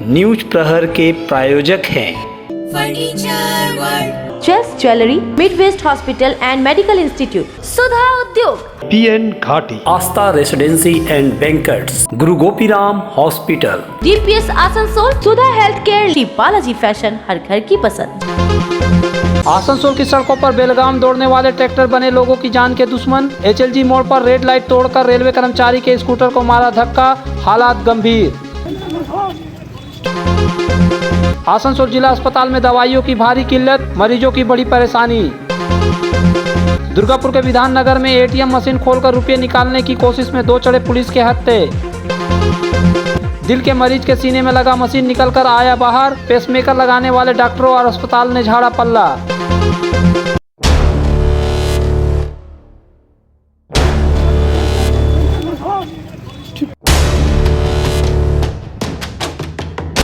News प्रहर के प्रायोजक हैं furniture world, chess jewellery, Midwest hospital and medical institute, Sudha Udyog, PN Ghati, Aastha residency and banquets, Guru Gopiram hospital, DPS Asansol, Sudha health care, Shri Balaji fashion, हर घर की पसंद। आसनसोल की सड़कों पर बेलगाम दौड़ने वाले ट्रैक्टर बने लोगों की जान के दुश्मन। HLG मोड़ पर रेड लाइट तोड़कर रेलवे कर्मचारी के स्कूटर को मारा धक्का, हालात गंभीर। आसनसोल जिला अस्पताल में दवाइयों की भारी किल्लत, मरीजों की बड़ी परेशानी। दुर्गापुर के विधान नगर में ATM मशीन खोलकर रुपये निकालने की कोशिश में 2 चढ़े पुलिस के हत्थे। दिल के मरीज के सीने में लगा मशीन निकलकर आया बाहर, पेसमेकर लगाने वाले डॉक्टरों और अस्पताल ने झाड़ा पल्ला।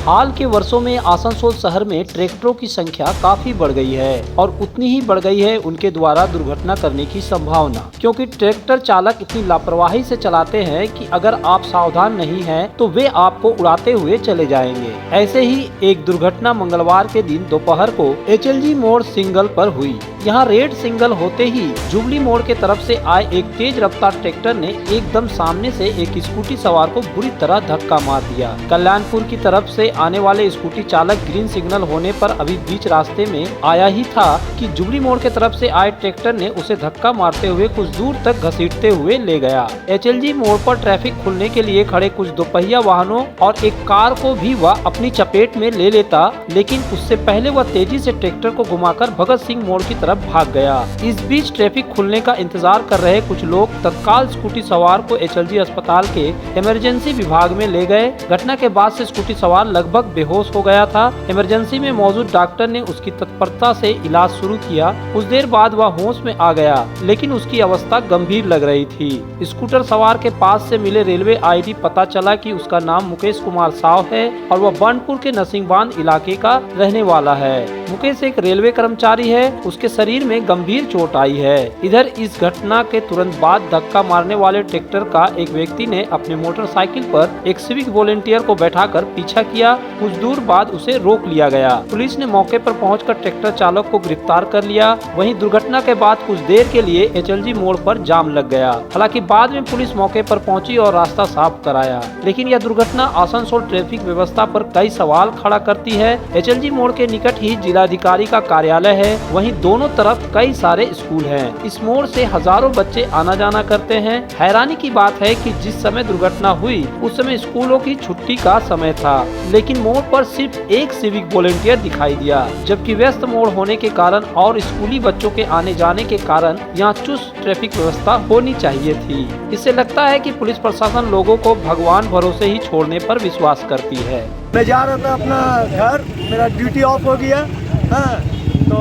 हाल के वर्षों में आसनसोल शहर में ट्रैक्टरों की संख्या काफी बढ़ गई है और उतनी ही बढ़ गई है उनके द्वारा दुर्घटना करने की संभावना, क्योंकि ट्रैक्टर चालक इतनी लापरवाही से चलाते हैं कि अगर आप सावधान नहीं हैं तो वे आपको उड़ाते हुए चले जाएंगे। ऐसे ही एक दुर्घटना मंगलवार के दिन दोपहर को HLG मोड़ सिंगल पर हुई। यहाँ रेड सिग्नल होते ही जुबली मोड़ के तरफ से आए एक तेज रफ्तार ट्रैक्टर ने एकदम सामने से एक स्कूटी सवार को बुरी तरह धक्का मार दिया। कल्याणपुर की तरफ से आने वाले स्कूटी चालक ग्रीन सिग्नल होने पर अभी बीच रास्ते में आया ही था कि जुबली मोड़ के तरफ से आए ट्रैक्टर ने उसे धक्का मारते हुए कुछ दूर तक घसीटते हुए ले गया। HLG मोड़ पर ट्रैफिक खुलने के लिए खड़े कुछ दोपहिया वाहनों और एक कार को भी वह अपनी चपेट में ले लेता, लेकिन उससे पहले वह तेजी से ट्रैक्टर को घुमाकर भगत सिंह मोड़ की तरफ भाग गया। इस बीच ट्रैफिक खुलने का इंतजार कर रहे कुछ लोग तत्काल स्कूटी सवार को HLG अस्पताल के इमरजेंसी विभाग में ले गए। घटना के बाद से स्कूटी सवार लगभग बेहोश हो गया था। इमरजेंसी में मौजूद डॉक्टर ने उसकी तत्परता से इलाज शुरू किया। कुछ देर बाद वह होश में आ गया, लेकिन उसकी अवस्था गंभीर लग रही थी। स्कूटर सवार के पास से मिले रेलवे ID पता चला कि उसका नाम मुकेश कुमार साव है और वह बानपुर के नरसिंहबांध इलाके का रहने वाला है। मुकेश एक रेलवे कर्मचारी है। उसके शरीर में गंभीर चोट आई है। इधर इस घटना के तुरंत बाद धक्का मारने वाले ट्रैक्टर का एक व्यक्ति ने अपने मोटरसाइकिल पर एक सिविक वॉलंटियर को बैठाकर पीछा किया। कुछ दूर बाद उसे रोक लिया गया। पुलिस ने मौके पर पहुंचकर ट्रैक्टर चालक को गिरफ्तार कर लिया। वहीं दुर्घटना के बाद कुछ देर के लिए HLG मोड़ पर जाम लग गया। हालांकि बाद में पुलिस मौके पर पहुंची और रास्ता साफ कराया, लेकिन यह दुर्घटना आसनसोल ट्रैफिक व्यवस्था पर कई सवाल खड़ा करती है। HLG मोड़ के निकट ही जिलाधिकारी का कार्यालय है। वहीं दोनों तरफ कई सारे स्कूल हैं। इस मोड़ से हजारों बच्चे आना जाना करते हैं। हैरानी की बात है कि जिस समय दुर्घटना हुई उस समय स्कूलों की छुट्टी का समय था, लेकिन मोड़ पर सिर्फ एक सिविक वॉलंटियर दिखाई दिया, जबकि व्यस्त मोड़ होने के कारण और स्कूली बच्चों के आने जाने के कारण यहाँ चुस्त ट्रैफिक व्यवस्था होनी चाहिए थी। इससे लगता है कि पुलिस प्रशासन लोगों को भगवान भरोसे ही छोड़ने पर विश्वास करती है। मैं जा रहा था अपना घर, मेरा ड्यूटी ऑफ हो गया। हाँ, तो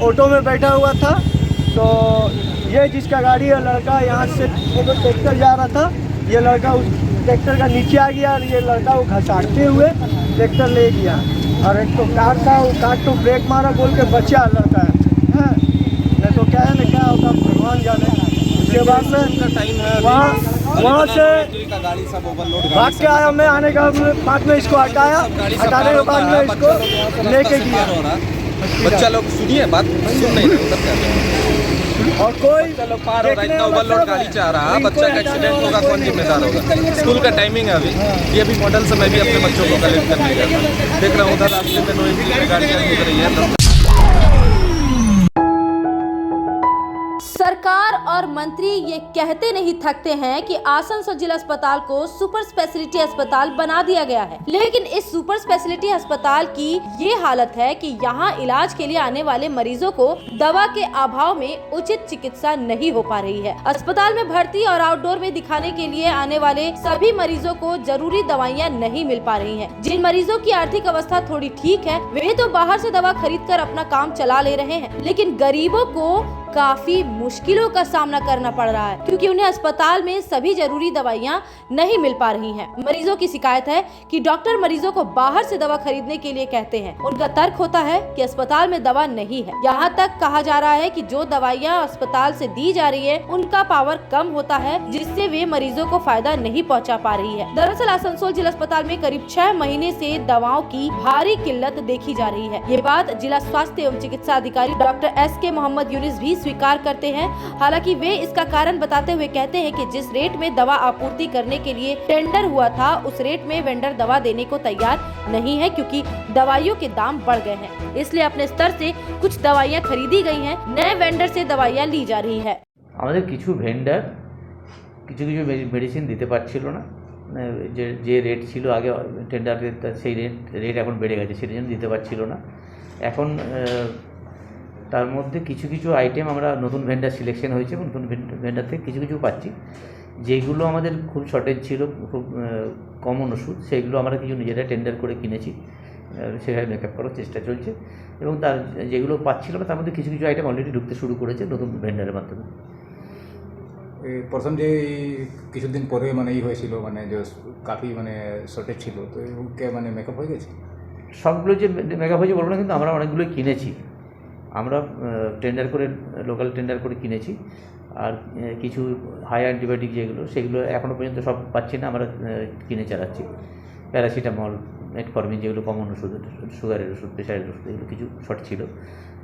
ऑटो में बैठा हुआ था, तो ये जिसका गाड़ी है लड़का यहाँ से एक ट्रैक्टर जा रहा था, ये लड़का उस ट्रैक्टर का नीचे आ गया और ये लड़का वो घसाटते हुए ट्रैक्टर ले गया। और एक तो कार था, वो कार तो ब्रेक मारा बोल के बचा लड़का है। हाँ, नहीं तो क्या है ना, क्या होगा भगवान जाने। उसके बाद में वहाँ से भाग के आया मैं, आने का बाद में इसको हटाया, हटाने के बाद में इसको लेके गया। बच्चा लोग सुनिए बात, सुन नहीं रहे और कोई लोग पार हो रहा है, इतना ओवरलोड गाड़ी चाह रहा है, बच्चा का एक्सीडेंट होगा, कौन जिम्मेदार होगा। स्कूल का टाइमिंग है अभी, ये भी मॉडल से मैं भी अपने बच्चों को कलेक्ट करने गया था। देख रहा हूँ उधर रास्ते में नोएडा की गाड़ियाँ घूम रही है। सरकार और मंत्री ये कहते नहीं थकते हैं कि आसनसोल जिला अस्पताल को सुपर स्पेशलिटी अस्पताल बना दिया गया है, लेकिन इस सुपर स्पेशलिटी अस्पताल की ये हालत है कि यहाँ इलाज के लिए आने वाले मरीजों को दवा के अभाव में उचित चिकित्सा नहीं हो पा रही है। अस्पताल में भर्ती और आउटडोर में दिखाने के लिए आने वाले सभी मरीजों को जरूरी दवाइयाँ नहीं मिल पा रही है। जिन मरीजों की आर्थिक अवस्था थोड़ी ठीक है वे तो बाहर से दवा खरीद कर अपना काम चला ले रहे हैं, लेकिन गरीबों को काफी मुश्किलों का सामना करना पड़ रहा है, क्योंकि उन्हें अस्पताल में सभी जरूरी दवाइयां नहीं मिल पा रही हैं। मरीजों की शिकायत है कि डॉक्टर मरीजों को बाहर से दवा खरीदने के लिए कहते हैं। उनका तर्क होता है कि अस्पताल में दवा नहीं है। यहाँ तक कहा जा रहा है कि जो दवाइयाँ अस्पताल से दी जा रही है उनका पावर कम होता है, जिससे वे मरीजों को फायदा नहीं पहुँचा पा रही है। दरअसल आसनसोल जिला अस्पताल में करीब 6 महीने से दवाओं की भारी किल्लत देखी जा रही है। ये बात जिला स्वास्थ्य एवं चिकित्सा अधिकारी डॉक्टर SK मोहम्मद यूनिस भी स्वीकार करते हैं। हालांकि वे इसका कारण बताते हुए कहते हैं कि जिस रेट में दवा आपूर्ति करने के लिए टेंडर हुआ था, उस रेट में वेंडर दवा देने को तैयार नहीं है, क्योंकि दवाइयों के दाम बढ़ गए हैं। इसलिए अपने स्तर से कुछ दवाइयाँ खरीदी गई हैं, नए वेंडर से दवाइयाँ ली जा रही है। আমাদের কিছু ভেন্ডার কিছু কিছু মেডিসিন দিতে পারছিল না, যে রেট ছিল আগে টেন্ডারের সেই রেট এখন বেড়ে গেছে, সেটার জন্য দিতে পারছিল না। এখন তার মধ্যে কিছু কিছু আইটেম আমরা নতুন ভেন্ডার সিলেকশন হয়েছে এবং নতুন ভেন্ডার থেকে কিছু কিছু পাচ্ছি। যেগুলো আমাদের খুব শর্টেজ ছিল, খুব কমন ওষুধ, সেইগুলো আমরা কিছু নিজেরা টেন্ডার করে কিনেছি, সেভাবে মেকআপ করার চেষ্টা চলছে। এবং তার যেগুলো পাচ্ছিল না তার মধ্যে কিছু কিছু আইটেম অলরেডি ঢুকতে শুরু করেছে নতুন ভেন্ডারের মাধ্যমে। প্রথম যে কিছুদিন পরে মানে হয়েছিল, মানে যে কাফি মানে শর্টেজ ছিল, তো ওকে মানে মেকআপ হয়ে গেছে। সবগুলো যে মেকআপ হয়েছে বলবো না, কিন্তু আমরা অনেকগুলোই কিনেছি। আমরা টেন্ডার করে, লোকাল টেন্ডার করে কিনেছি। আর কিছু হাই অ্যান্টিবায়োটিক যেগুলো, সেগুলো এখনও পর্যন্ত সব পাচ্ছি না, আমরা কিনে চালাচ্ছি। প্যারাসিটামল, মেটফরমিন, যেগুলো কমন ওষুধ, সুগারের ওষুধ, প্রেশারের ওষুধ, এগুলো কিছু শর্ট ছিল,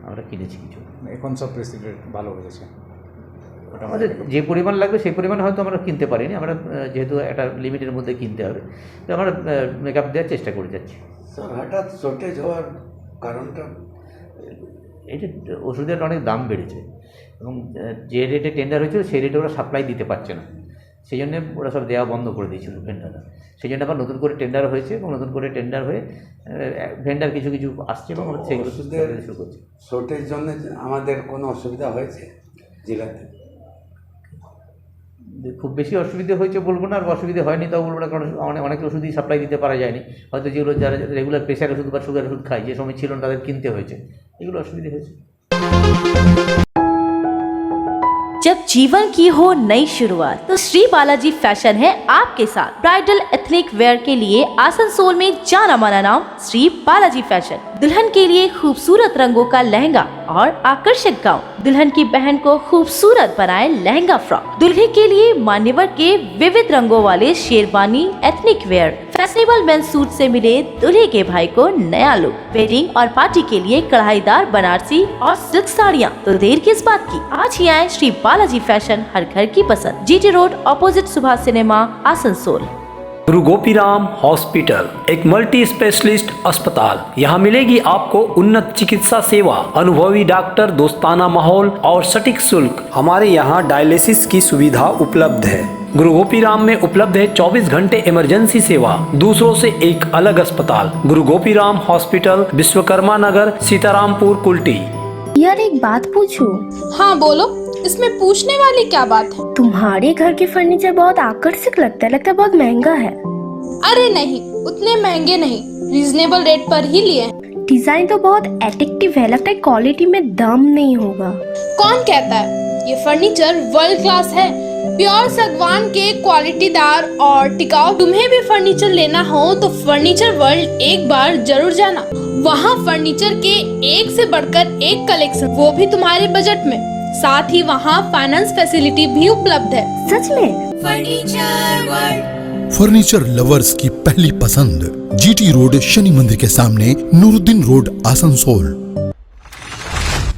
আমরা কিনেছি কিছু। এখন সব পরিস্থিতি ভালো হয়ে গেছে। আমাদের যে পরিমাণ লাগবে সেই পরিমাণ হয়তো আমরা কিনতে পারিনি, আমরা যেহেতু একটা লিমিটের মধ্যে কিনতে হবে, তো আমরা মেকআপ দেওয়ার চেষ্টা করে যাচ্ছি। স্যার, হঠাৎ শর্টেজ হওয়ার কারণটা? এটা ওষুধের অনেক দাম বেড়েছে এবং যে রেটে টেন্ডার হয়েছিল সেই রেটে ওরা সাপ্লাই দিতে পারছে না, সেই জন্যে ওরা সব দেওয়া বন্ধ করে দিয়েছিল ভেন্ডাররা। সেই জন্য আবার নতুন করে টেন্ডার হয়েছে এবং নতুন করে টেন্ডার হয়ে ভেন্ডার কিছু কিছু আসছে এবং আমরা সেগুলো শুরু করছি। শর্টেজ জন্য আমাদের কোনো অসুবিধা হয়েছে জেলাতে? খুব বেশি অসুবিধা হয়েছে বলবো না, আর অসুবিধা হয়নি তাও বলবো না, কারণ অনেক ওষুধই সাপ্লাই দিতে পারা যায়নি। হয়তো যেগুলো যারা রেগুলার প্রেশার ওষুধ বা সুগার ওষুধ খায়, যে সময় ছিল না তাদের কিনতে হয়েছে, এগুলো অসুবিধা হয়েছে। जब जीवन की हो नई शुरुआत, तो श्री बालाजी फैशन है आपके साथ। ब्राइडल एथनिक वेयर के लिए आसनसोल में जाना माना नाम श्री बालाजी फैशन। दुल्हन के लिए खूबसूरत रंगों का लहंगा और आकर्षक गाउन, दुल्हन की बहन को खूबसूरत बनाए लहंगा फ्रॉक, दुल्हे के लिए मान्यवर के विविध रंगों वाले sherwani ethnic wear, fashionable men's suit से मिले दूल्हे के भाई को नया लुक, वेडिंग और पार्टी के लिए कढ़ाईदार बनारसी और सिल्क साड़ियाँ। तो देर किस बात की, आज ही आए श्री बालाजी फैशन, हर घर की पसंद। GT road opposite Subhash cinema, Asansol. गुरु गोपीराम हॉस्पिटल एक मल्टी स्पेशलिस्ट अस्पताल। यहाँ मिलेगी आपको उन्नत चिकित्सा सेवा, अनुभवी डॉक्टर, दोस्ताना माहौल और सटीक शुल्क। हमारे यहाँ डायलिसिस की सुविधा उपलब्ध है। गुरु गोपीराम में उपलब्ध है 24 घंटे इमरजेंसी सेवा, दूसरों से एक अलग अस्पताल। गुरु गोपीराम हॉस्पिटल, विश्वकर्मा नगर, सीतारामपुर, कुल्टी। यार एक बात पूछूं? हाँ बोलो, इसमें पूछने वाली क्या बात है? तुम्हारे घर के फर्नीचर बहुत आकर्षक लगता है बहुत महंगा है। अरे नहीं, उतने महंगे नहीं, रीजनेबल रेट पर ही लिए। डिजाइन तो बहुत एट्रैक्टिव है, लगता है क्वालिटी में दम नहीं होगा। कौन कहता है? ये फर्नीचर वर्ल्ड क्लास है, प्योर सागवान के क्वालिटीदार और टिकाऊ। तुम्हें भी फर्नीचर लेना हो तो फर्नीचर वर्ल्ड एक बार जरूर जाना। वहाँ फर्नीचर के एक से बढ़कर एक कलेक्शन, वो भी तुम्हारे बजट में। साथ ही वहाँ फाइनेंस फैसिलिटी भी उपलब्ध है। सच में? फर्नीचर वर्ल्ड, फर्नीचर लवर्स की पहली पसंद, GT रोड, शनि मंदिर के सामने, नूरुद्दीन रोड, आसनसोल।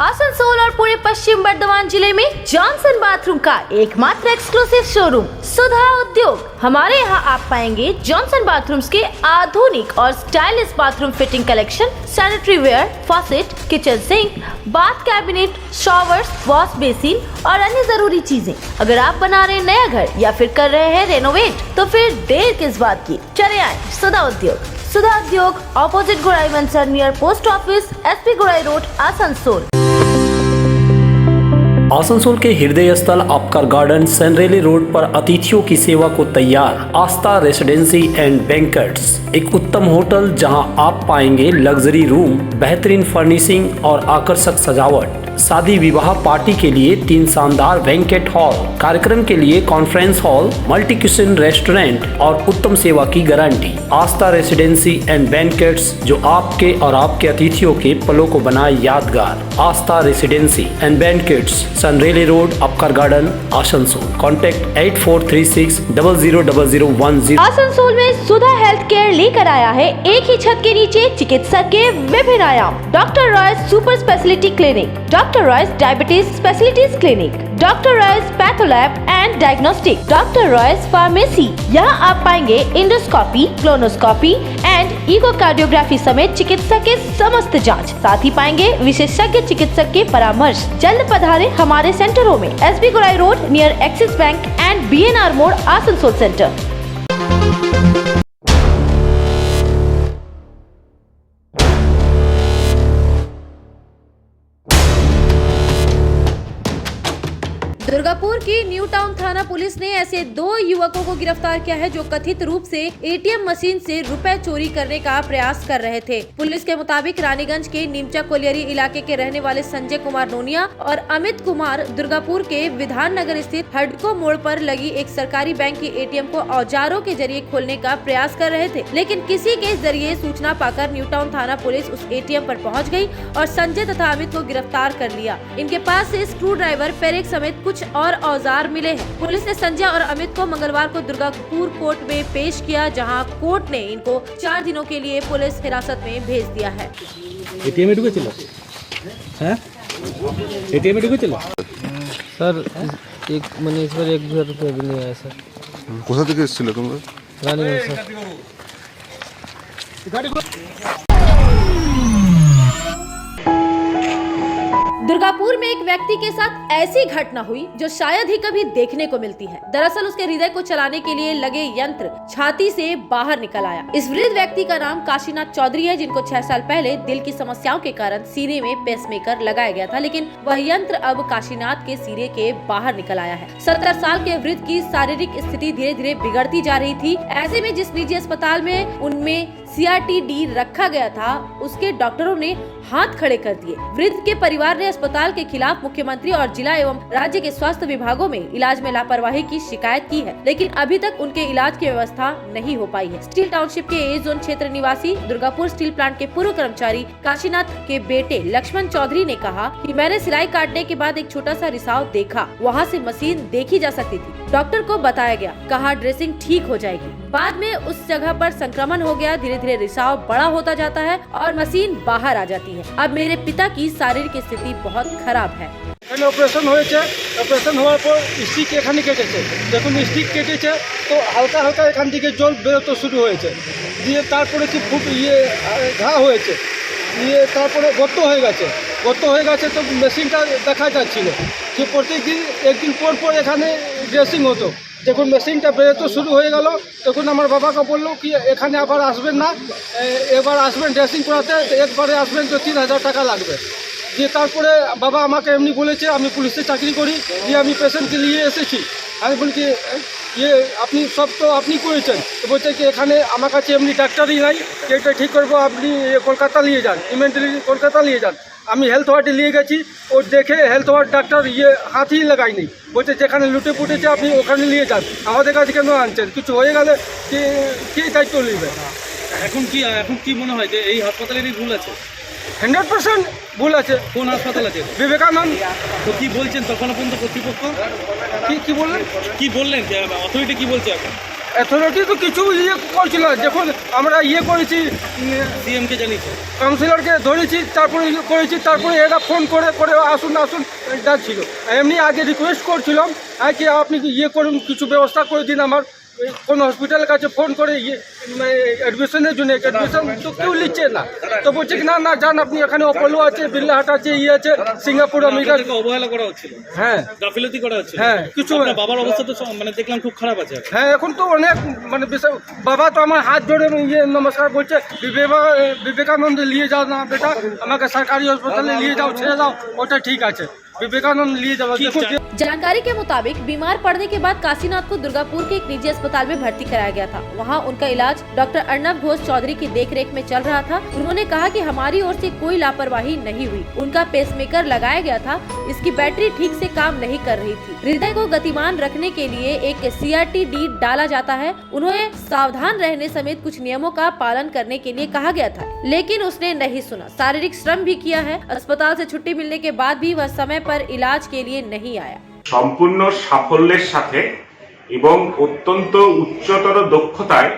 आसनसोल और पूरे पश्चिम बर्धमान जिले में जॉनसन बाथरूम का एकमात्र एक्सक्लूसिव शोरूम सुधा उद्योग। हमारे यहाँ आप पाएंगे जॉनसन बाथरूम्स के आधुनिक और stylish bathroom fitting collection, sanitary wear, faucet, kitchen sink, bath cabinet, showers, wash basin और अन्य जरूरी चीजें। अगर आप बना रहे हैं नया घर या फिर कर रहे हैं रेनोवेट, तो फिर देर किस बात की, चले आए सुधा उद्योग। सुधा उद्योग ऑपोजिट गुराई मंसर नियर पोस्ट ऑफिस, SP गुराई रोड, आसनसोल। आसनसोल के हृदय स्थल आपकर गार्डन सनरेली रोड पर अतिथियों की सेवा को तैयार आस्था रेसिडेंसी एंड बैंक्वेट्स, एक उत्तम होटल जहां आप पाएंगे लग्जरी रूम, बेहतरीन फर्निशिंग और आकर्षक सजावट। शादी विवाह पार्टी के लिए 3 शानदार बैंकेट हॉल, कार्यक्रम के लिए conference hall, multi kitchen restaurant और उत्तम सेवा की guarantee. Aastha residency and banquets, जो आपके और आपके अतिथियों के पलों को बनाए यादगार। Aastha residency and banquets, Senraleigh road, Upkar garden, Asansol. Contact 8436000010। Asansol में सुधा हेल्थ केयर लेकर आया है एक ही छत के नीचे चिकित्सक के विभिन्न आयाम। Doctor Royce super speciality clinic, doctor Royce diabetes specialities clinic, doctor Royce patholab and diagnostic, doctor Royce pharmacy. यहाँ आप पाएंगे इंडोस्कोपी, क्लोनोस्कोपी एंड इकोकार्डियोग्राफी समेत चिकित्सा के समस्त जांच। साथ ही पाएंगे विशेषज्ञ चिकित्सक के परामर्श। जल्द पधारे हमारे सेंटरों में SB Gorai road near axis bank and BNR मोड़, आसनसोल सेंटर। दुर्गापुर की न्यू टाउन थाना पुलिस ने ऐसे 2 युवकों को गिरफ्तार किया है जो कथित रूप से ATM मशीन से रुपए चोरी करने का प्रयास कर रहे थे। पुलिस के मुताबिक रानीगंज के नीमचा कोलियरी इलाके के रहने वाले संजय कुमार नोनिया और अमित कुमार दुर्गापुर के विधान नगर स्थित हडको मोड़ पर लगी एक सरकारी बैंक की ATM को औजारों के जरिए खोलने का प्रयास कर रहे थे, लेकिन किसी के जरिए सूचना पाकर न्यू टाउन थाना पुलिस उस ATM पर पहुँच गयी और संजय तथा अमित को गिरफ्तार कर लिया। इनके पास से स्क्रू ड्राइवर, पेरेक समेत कुछ और औजार मिले हैं। पुलिस ने संजय और अमित को मंगलवार को दुर्गापुर कोर्ट में पेश किया, जहां कोर्ट ने इनको 4 दिनों के लिए पुलिस हिरासत में भेज दिया है। एटीएम में ढुकेছিল হ্যাঁ एटीएम में ढुकेছিল सर एक मनी इस पर 1000 रुपये भी नहीं आया सर। কোথা থেকে এসেছিল তোমরা? रानीगंज सर। दुर्गापुर में एक व्यक्ति के साथ ऐसी घटना हुई जो शायद ही कभी देखने को मिलती है। दरअसल उसके हृदय को चलाने के लिए लगे यंत्र छाती से बाहर निकल आया। इस वृद्ध व्यक्ति का नाम काशीनाथ चौधरी है, जिनको 6 साल पहले दिल की समस्याओं के कारण सीने में पेसमेकर लगाया गया था, लेकिन वह यंत्र अब काशीनाथ के सीने के बाहर निकल आया है। 70 साल के वृद्ध की शारीरिक स्थिति धीरे धीरे बिगड़ती जा रही थी। ऐसे में जिस निजी अस्पताल में उनमें CRT-D रखा गया था, उसके डॉक्टरों ने हाथ खड़े कर दिए। वृद्ध के परिवार ने अस्पताल के खिलाफ मुख्यमंत्री और जिला एवं राज्य के स्वास्थ्य विभागों में इलाज में लापरवाही की शिकायत की है, लेकिन अभी तक उनके इलाज की व्यवस्था नहीं हो पाई है। स्टील टाउनशिप के A जोन क्षेत्र निवासी दुर्गापुर स्टील प्लांट के पूर्व कर्मचारी काशीनाथ के बेटे लक्ष्मण चौधरी ने कहा कि मैंने सिलाई काटने के बाद एक छोटा सा रिसाव देखा, वहाँ से मशीन देखी जा सकती थी। डॉक्टर को बताया गया, कहा ड्रेसिंग ठीक हो जाएगी। बाद में उस जगह पर संक्रमण हो गया, धीरे धीरे रिसाव बड़ा होता जाता है और मशीन बाहर आ जाती है। अब मेरे पिता की शारीरिक स्थिति बहुत खराब है। ऑपरेशन ऑपरेशन হওয়ার পর স্টিক এখানে কেটেছে, যখন স্টিক কেটেছে তো হালকা হালকা এখান থেকে জল বেরোতে শুরু হয়েছে, দিয়ে তারপরে কি খুব ঘা হয়েছে, দিয়ে তারপরে গর্ত হয়ে গেছে তো মেশিনটা দেখা যাচ্ছিল যে প্রত্যেকদিন একদিন পর পর এখানে ড্রেসিং হতো। যখন মেশিনটা বেরোতে শুরু হয়ে গেল তখন আমার বাবাকে বললো কি এখানে আবার আসবেন না, এবার আসবেন ড্রেসিং করাতে, একবারে আসবেন তো 3000 টাকা লাগবে। দিয়ে তারপরে বাবা আমাকে এমনি বলেছে, আমি পুলিশে চাকরি করি, দিয়ে আমি পেশেন্টকে নিয়ে এসেছি। আমি বলি কি আপনি সব তো আপনি করেছেন, তো বলছে কি এখানে আমার কাছে এমনি ডাক্তারই নাই, এটা ঠিক করবো, আপনি কলকাতা নিয়ে যান, ইমিডিয়েটলি কলকাতা নিয়ে যান। আমি হেলথ ওয়ার্ডে নিয়ে গেছি, ও দেখে হেলথ ওয়ার্ড ডাক্তার হাতই লাগায়নি, বলছে যেখানে লুটে পুটেছে আপনি ওখানে নিয়ে যান, আমাদের কাছে কেন আনছেন, কিছু হয়ে গেলে কি দায়িত্ব নেবে। এখন কি মনে হয় যে এই হাসপাতালেরই ভুল আছে? 100% ভুল আছে। কোন হাসপাতাল আছে? বিবেকানন্দ। তো কি বলছেন তখন পর্যন্ত কর্তৃপক্ষ? কি বললেন যে অথরিটি কি বলছে এখন? অথরিটি তো কিছু করছিল, যখন আমরা করেছি সিএমকে জানিয়েছি, কাউন্সিলরকে ধরেছি, তারপরে করেছি, তারপরে এরা ফোন করে আসুন যাচ্ছিল। এমনি আগে রিকোয়েস্ট করছিলাম কি আপনি করুন, কিছু ব্যবস্থা করে দিন, আমার কোন হসপিটালের কাছে ফোন করে অ্যাডমিশনের জন্য, অ্যাডমিশন তো কেউ নিচ্ছে না, তো বলছে কি না যান আপনি, এখানে অপোলো আছে, বিল্লাহাট আছে, আছে সিঙ্গাপুর, আমেরিকা। অবহেলা করা হচ্ছিল, হ্যাঁ গাফিলতি করা হচ্ছিল, হ্যাঁ কিছু। বাবার অবস্থা তো মানে দেখলাম খুব খারাপ আছে। হ্যাঁ এখন তো অনেক মানে বাবা তো আমার হাত জোড়ে নমস্কার বলছে, বিবেকানন্দে নিয়ে যাও না বেটা, আমাকে সরকারি হাসপাতালে নিয়ে যাও, ছেড়ে দাও, ওটা ঠিক আছে। विवेकानंद लिए जावा। जानकारी के मुताबिक बीमार पड़ने के बाद काशीनाथ को दुर्गापुर के एक निजी अस्पताल में भर्ती कराया गया था। वहां उनका इलाज डॉक्टर अर्नब घोष चौधरी की देखरेख में चल रहा था। उन्होंने कहा कि हमारी ओर से कोई लापरवाही नहीं हुई। उनका पेसमेकर लगाया गया था, इसकी बैटरी ठीक से काम नहीं कर रही थी। हृदय को गतिमान रखने के लिए एक CRT-D डाला जाता है। उन्हें सावधान रहने समेत कुछ नियमों का पालन करने के लिए कहा गया था, लेकिन उसने नहीं सुना। शारीरिक श्रम भी किया है। अस्पताल से छुट्टी मिलने के बाद भी वह समय पर इलाज के लिए नहीं आया। সম্পূর্ণ সাফল্যের সাথে এবং অত্যন্ত উচ্চতর দক্ষতায়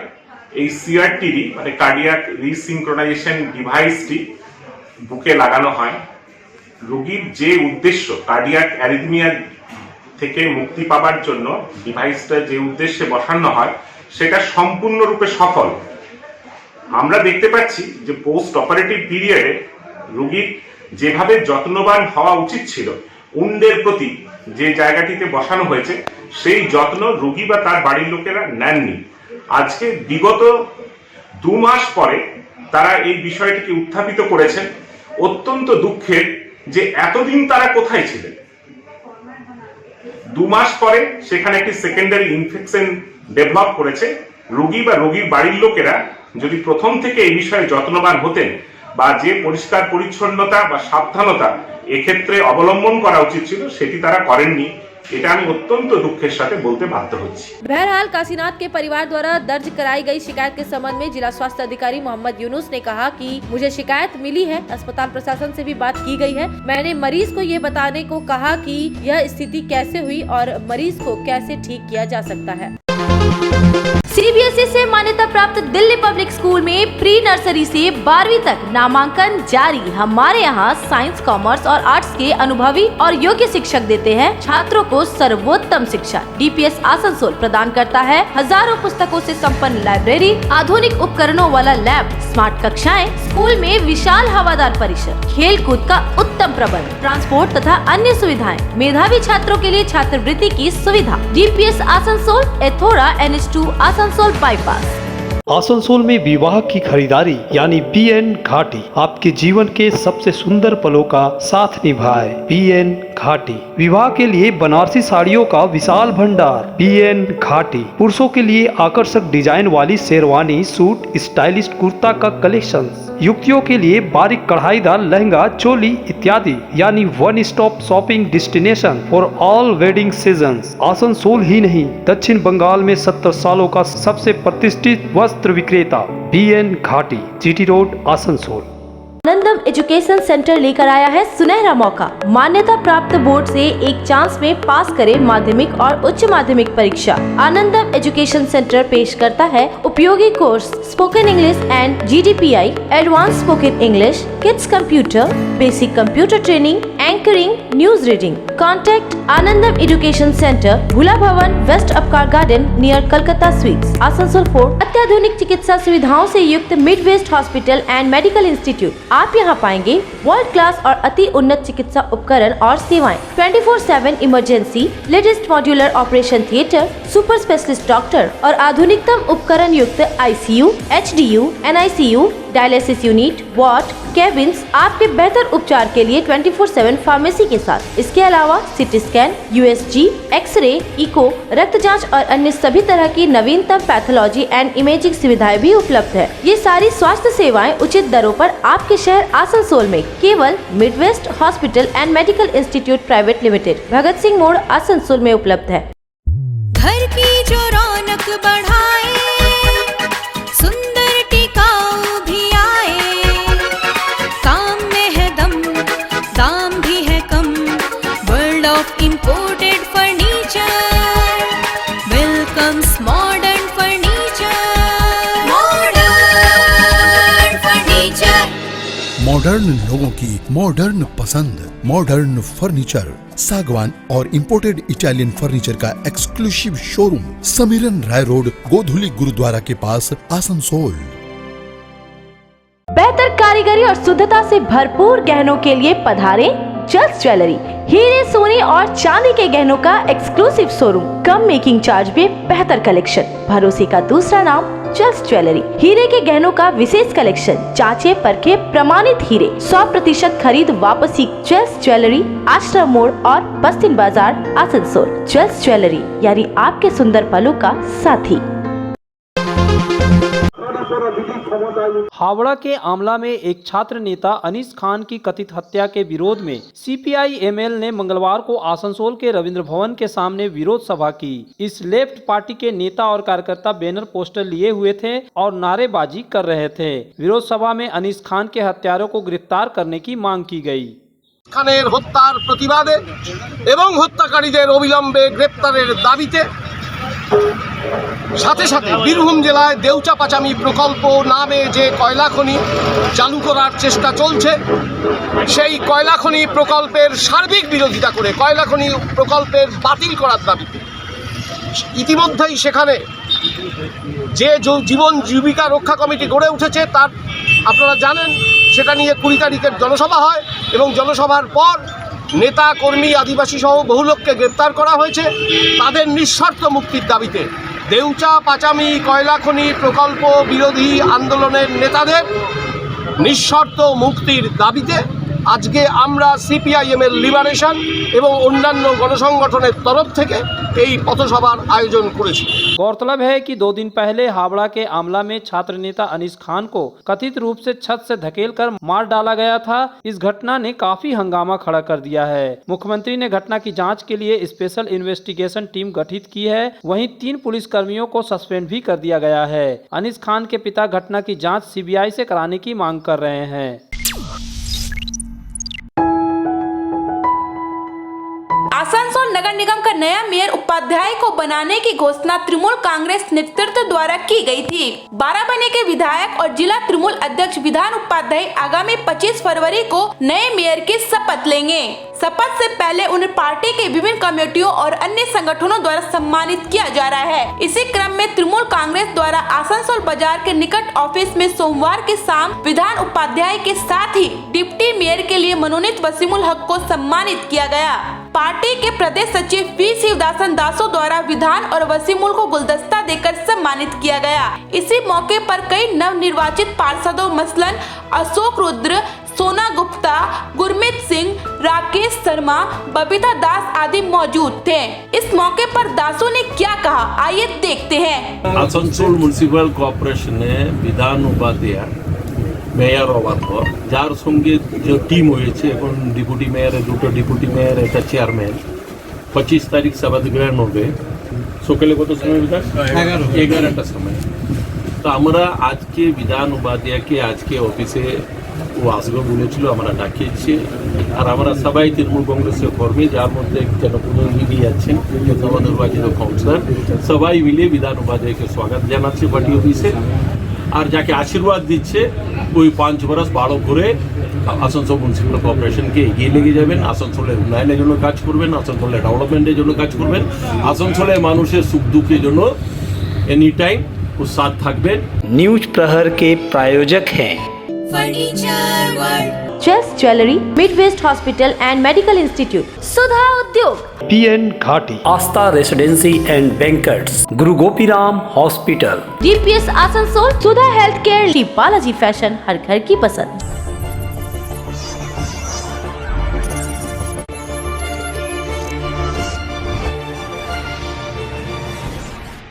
এই CRT-D মানে কার্ডিয়াক রিসিনক্রোনাইজেশন ডিভাইসটি বুকে লাগানো হয়। রোগীর যে উদ্দেশ্য কার্ডিয়াক অ্যারিথমিয়া থেকে মুক্তি পাবার জন্য ডিভাইসটা যে উদ্দেশ্যে বসানো হয় সেটা সম্পূর্ণরূপে সফল। আমরা দেখতে পাচ্ছি যে পোস্ট অপারেটিভ পিরিয়ডে রোগীর যেভাবে যত্নবান হওয়া উচিত ছিল, উন্ডের প্রতি যে জায়গাটিতে বসানো হয়েছে সেই যত্ন রোগী বা তার বাড়ির লোকেরা নেননি। আজকে বিগত 2 মাস পরে তারা এই বিষয়টিকে উত্থাপিত করেছেন। অত্যন্ত দুঃখের যে এতদিন তারা কোথায় ছিলেন। 2 মাস পরে সেখানে একটি সেকেন্ডারি ইনফেকশন ডেভেলপ করেছে। রোগী বা রোগীর বাড়ির লোকেরা যদি প্রথম থেকে এই বিষয়ে যত্নবান হতেন বা যে পরিষ্কার পরিচ্ছন্নতা বা সাবধানতা এক্ষেত্রে অবলম্বন করা উচিত ছিল সেটি তারা করেননি। এটা আমি অত্যন্ত দুঃখের সাথে বলতে বাধ্য হচ্ছি। बहरहाल काशीनाथ के परिवार द्वारा दर्ज कराई गई शिकायत के संबंध में जिला स्वास्थ्य अधिकारी मोहम्मद यूनुस ने कहा कि मुझे शिकायत मिली है, अस्पताल प्रशासन से भी बात की गई है। मैंने मरीज को ये बताने को कहा कि यह स्थिति कैसे हुई और मरीज को कैसे ठीक किया जा सकता है। CBSE से मान्यता प्राप्त दिल्ली पब्लिक स्कूल में प्री नर्सरी से 12वीं तक नामांकन जारी। हमारे यहाँ साइंस, कॉमर्स और आर्ट्स के अनुभवी और योग्य शिक्षक देते हैं छात्रों को सर्वोत्तम शिक्षा। DPS आसनसोल प्रदान करता है हजारों पुस्तकों से संपन्न लाइब्रेरी, आधुनिक उपकरणों वाला लैब, स्मार्ट कक्षाएं, स्कूल में विशाल हवादार परिसर, खेल कूद का उत्तम प्रबंध, ट्रांसपोर्ट तथा अन्य सुविधाएं, मेधावी छात्रों के लिए छात्रवृत्ति की सुविधा। DPS Asansol, Ethora NH2 Asansol bypass. Asansol में विवाह की खरीदारी यानी BN घाटी आपके जीवन के सबसे सुंदर पलों का साथ निभाए। BN घाटी विवाह के लिए बनारसी साड़ियों का विशाल भंडार। BN घाटी पुरुषों के लिए आकर्षक डिजाइन वाली शेरवानी, सूट, स्टाइलिश कुर्ता का कलेक्शन, युवतियों के लिए बारीक कढ़ाईदार लहंगा, चोली इत्यादि यानी one stop shopping destination for all wedding seasons. Asansol ही नहीं, दक्षिण बंगाल में 70 सालों का सबसे प्रतिष्ठित वस्त्र विक्रेता BN घाटी, GT रोड, आसनसोल। आनंदम एजुकेशन सेंटर लेकर आया है सुनहरा मौका। मान्यता प्राप्त बोर्ड से एक चांस में पास करें माध्यमिक और उच्च माध्यमिक परीक्षा। आनंदम एजुकेशन सेंटर पेश करता है उपयोगी कोर्स स्पोकन इंग्लिश एंड GDPI, advance spoken English, kids computer, basic computer training, anchoring, news reading. Contact Anandam education centre, Bhula Bhavan, west Upkar garden near Calcutta sweets, Asansol 4। अत्याधुनिक चिकित्सा सुविधाओं से युक्त Midwest hospital and medical institute. आप यहाँ पाएंगे वर्ल्ड क्लास और अति उन्नत चिकित्सा उपकरण और सेवाएं, 24/7 emergency, latest modular operation theatre, super specialist doctor और आधुनिकतम उपकरण युक्त ICU, HDU, NICU, dialysis unit, ward, cabins आपके बेहतर उपचार के लिए 24/7 फार्मेसी के साथ। इसके अलावा CT scan, USG, X ray, echo, रक्त जांच और अन्य सभी तरह की नवीनतम पैथोलॉजी एंड इमेजिंग सुविधाएं भी उपलब्ध है। ये सारी स्वास्थ्य सेवाएं उचित दरों पर आपके शहर आसनसोल में केवल Midwest hospital and medical institute private limited, Bhagat Singh More, Asansol में उपलब्ध है। घर की जो रौनक बढ़ाए, सुंदर टिकाऊ भी आए, काम में है दम, दाम भी है कम, world of imported furniture, welcomes modern furniture, modern furniture. Modern लोगों की मॉडर्न पसंद, मॉडर्न फर्नीचर, सागवान और इंपोर्टेड इटालियन फर्नीचर का exclusive showroom, Samiran Roy road, Godhuli gurudwara के पास, आसनसोल। बेहतर कारीगरी और शुद्धता से भरपूर गहनों के लिए पधारें जल्द ज्वेलरी। हीरे, सोने और चांदी के गहनों का एक्सक्लूसिव शोरूम, कम मेकिंग चार्ज में बेहतर कलेक्शन, भरोसे का दूसरा नाम चेस ज्वेलरी, हीरे के गहनों का विशेष कलेक्शन, जांचे परखे प्रमाणित हीरे, 100% खरीद वापसी। चेस ज्वेलरी, आश्रम मोड़ और बस्तिन बाजार, आसनसोल। चेस ज्वेलरी यानी आपके सुंदर पलों का साथी। हावड़ा के आमला में एक छात्र नेता अनीस खान की कथित हत्या के विरोध में CPI-ML ने मंगलवार को आसनसोल के रविंद्र भवन के सामने विरोध सभा की। इस लेफ्ट पार्टी के नेता और कार्यकर्ता बैनर पोस्टर लिए हुए थे और नारेबाजी कर रहे थे। विरोध सभा में अनीस खान के हत्यारों को गिरफ्तार करने की मांग की गई। खाনের হত্যার প্রতিবাদে এবং হত্যাকারীদের অবিলম্বে গ্রেপ্তারের দাবিতে সাথে সাথে বীরভূম জেলায় দেউচা পাচামি প্রকল্প নামে যে কয়লা খনি চালু করার চেষ্টা চলছে, সেই কয়লা খনি প্রকল্পের সার্বিক বিরোধিতা করে কয়লা খনি প্রকল্পের বাতিল করার দাবিতে ইতিমধ্যেই সেখানে যে জীবন জীবিকা রক্ষা কমিটি গড়ে উঠেছে তার আপনারা জানেন, সেটা নিয়ে 20 তারিখের জনসভা হয় এবং জনসভার পর নেতা কর্মী আদিবাসী সহ বহু লোককে গ্রেপ্তার করা হয়েছে। তাদের নিঃশর্ত মুক্তির দাবিতে দেউচা পাচামি কয়লা খনি প্রকল্প বিরোধী আন্দোলনের নেতাদের নিঃশর্ত মুক্তির দাবিতে আজকে আমরা CPI-ML লিবারেশন এবং অন্যান্য গণসংগঠনের তরফ থেকে এই পথসভার আয়োজন করেছি। गौरतलब है कि 2 दिन पहले हावड़ा के आमला में छात्र नेता अनीस खान को कथित रूप से छत से धकेलकर मार डाला गया था। इस घटना ने काफी हंगामा खड़ा कर दिया है। मुख्यमंत्री ने घटना की जांच के लिए स्पेशल इन्वेस्टिगेशन टीम गठित की है। वहीं 3 पुलिस कर्मियों को सस्पेंड भी कर दिया गया है। अनीस खान के पिता घटना की जाँच CBI से कराने की मांग कर रहे हैं। आसनसोल नगर निगम का नया मेयर उपाध्याय को बनाने की घोषणा तृणमूल कांग्रेस नेतृत्व द्वारा की गई थी। बाराबंकी के विधायक और जिला तृणमूल अध्यक्ष विधान उपाध्याय आगामी 25 फरवरी को नए मेयर की शपथ लेंगे। शपथ से पहले उन्हें पार्टी के विभिन्न कमेटियों और अन्य संगठनों द्वारा सम्मानित किया जा रहा है। इसी क्रम में तृणमूल कांग्रेस द्वारा आसनसोल बाजार के निकट ऑफिस में सोमवार की शाम विधान उपाध्याय के साथ ही डिप्टी मेयर के लिए मनोनीत वसीमुल हक को सम्मानित किया गया। पार्टी के प्रदेश सचिव पी शिवदासन दासो द्वारा विधान और वसीमुल को गुलदस्ता देकर सम्मानित किया गया। इसी मौके पर कई नव निर्वाचित पार्षदों मसलन अशोक रुद्र, सोना गुप्ता, गुरमीत सिंह, राकेश शर्मा, बबीता दास आदि मौजूद थे। इस मौके पर दासो ने क्या कहा, आइए देखते हैं। आसनसोल म्यूनिसिपल कॉर्पोरेशन विधान उपाध्याय মেয়র হওয়ার পর যার সঙ্গে যে টিম হয়েছে, এখন ডেপুটি মেয়রের 2টো ডেপুটি মেয়র, একটা চেয়ারম্যান, 25 তারিখ শপথ গ্রহণ হবে সকালে কত সময় বিধান 11টার সময়। তো আমরা আজকে বিধান উপাধ্যায়কে আজকে অফিসে ও আসবে বলেছিল, আমরা ডাকিয়েছি। আর আমরা সবাই তৃণমূল কংগ্রেসের কর্মী, যার মধ্যে জনপ্রতিনিধি আছেন, নবনির্বাচিত কাউন্সিলর, সবাই মিলে বিধান উপাধ্যায়কে স্বাগত জানাচ্ছি পার্টি অফিসে। আর যাকে আশীর্বাদ দিচ্ছে ওই 5 বছর বাড়ো করে আসানসোল মিউনিসিপ্যাল কর্পোরেশনকে এগিয়ে লেগে যাবেন, আসানসোলের উন্নয়নের জন্য কাজ করবেন, আসানসোলের ডেভেলপমেন্টের জন্য কাজ করবেন, আসানসোলের মানুষের সুখ দুঃখের জন্য एनी टाइम उस साथ থাকবেন। न्यूज प्रहर के प्रायोजक हैं furniture world, chess jewellery, Midwest hospital and medical institute, Sudha Udyog, PN Ghati, Aastha residency and bankers, Guru Gopiram hospital, DPS Asansol, Sudha health care, Balaji fashion, हर घर की पसंद।